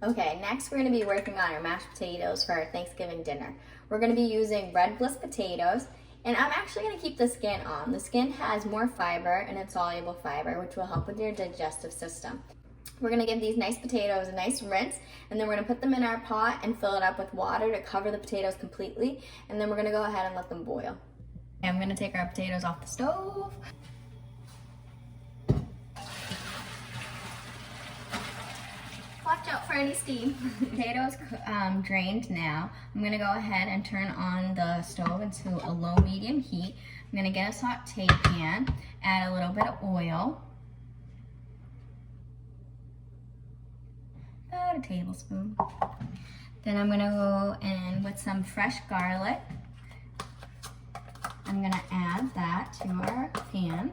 Okay, next we're going to be working on our mashed potatoes for our Thanksgiving dinner. We're going to be using Red Bliss potatoes, and I'm actually going to keep the skin on. The skin has more fiber and it's soluble fiber, which will help with your digestive system. We're going to give these nice potatoes a nice rinse, and then we're going to put them in our pot and fill it up with water to cover the potatoes completely, and then we're going to go ahead and let them boil. I'm going to take our potatoes off the stove. Watch out for any steam. Potatoes drained now. I'm gonna go ahead and turn on the stove into a low-medium heat. I'm gonna get a saute pan, add a little bit of oil, about a tablespoon. Then I'm gonna go in with some fresh garlic. I'm gonna add that to our pan.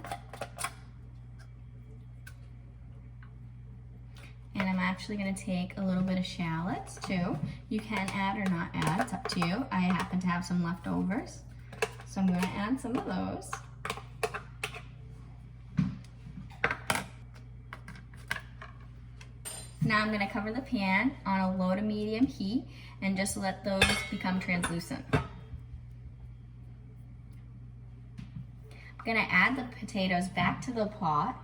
And I'm actually gonna take a little bit of shallots too. You can add or not add, it's up to you. I happen to have some leftovers, so I'm gonna add some of those. Now I'm gonna cover the pan on a low to medium heat and just let those become translucent. I'm gonna add the potatoes back to the pot.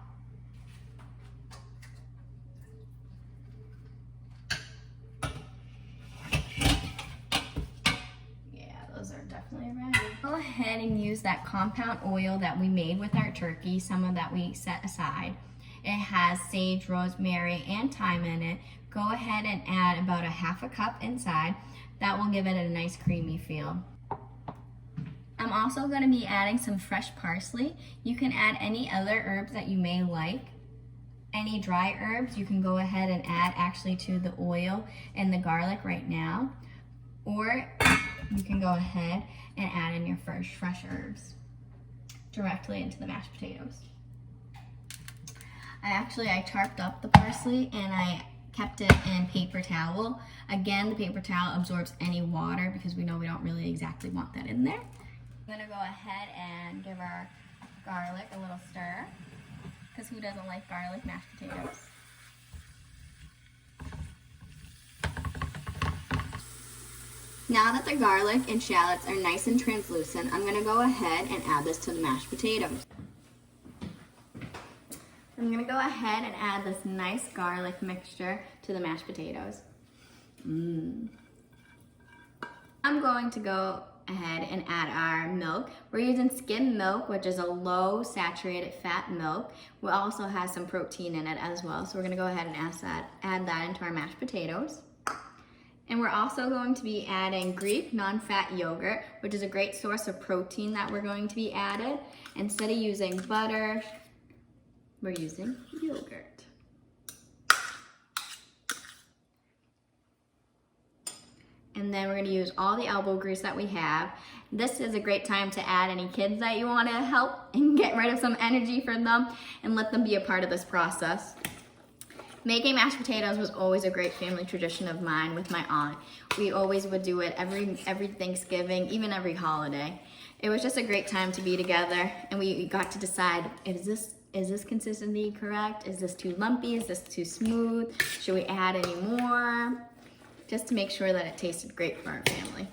Go ahead and use that compound oil that we made with our turkey, some of that we set aside. It has sage, rosemary, and thyme in it. Go ahead and add about a half a cup inside. That will give it a nice creamy feel. I'm also going to be adding some fresh parsley. You can add any other herbs that you may like. Any dry herbs you can go ahead and add actually to the oil and the garlic right now. Or you can go ahead and add in your fresh herbs directly into the mashed potatoes. I tarped up the parsley and I kept it in paper towel. Again, the paper towel absorbs any water because we know we don't really exactly want that in there. I'm gonna go ahead and give our garlic a little stir, because who doesn't like garlic mashed potatoes? Now that the garlic and shallots are nice and translucent, I'm going to go ahead and add this to the mashed potatoes. I'm going to go ahead and add this nice garlic mixture to the mashed potatoes. I'm going to go ahead and add our milk. We're using skim milk, which is a low saturated fat milk. We also have some protein in it as well, so we're going to go ahead and add that into our mashed potatoes. And we're also going to be adding Greek non-fat yogurt, which is a great source of protein that we're going to be added. Instead of using butter, we're using yogurt. And then we're going to use all the elbow grease that we have. This is a great time to add any kids that you want to help and get rid of some energy for them and let them be a part of this process. Making mashed potatoes was always a great family tradition of mine with my aunt. We always would do it every Thanksgiving, even every holiday. It was just a great time to be together, and we got to decide, is this consistency correct? Is this too lumpy? Is this too smooth? Should we add any more? Just to make sure that it tasted great for our family.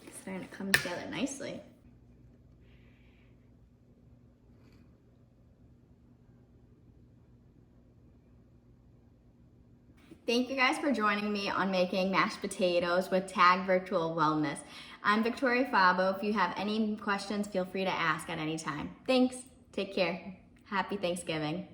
It's starting to come together nicely. Thank you guys for joining me on making mashed potatoes with TAG Virtual Wellness. I'm Victoria Fabo. If you have any questions, feel free to ask at any time. Thanks. Take care. Happy Thanksgiving.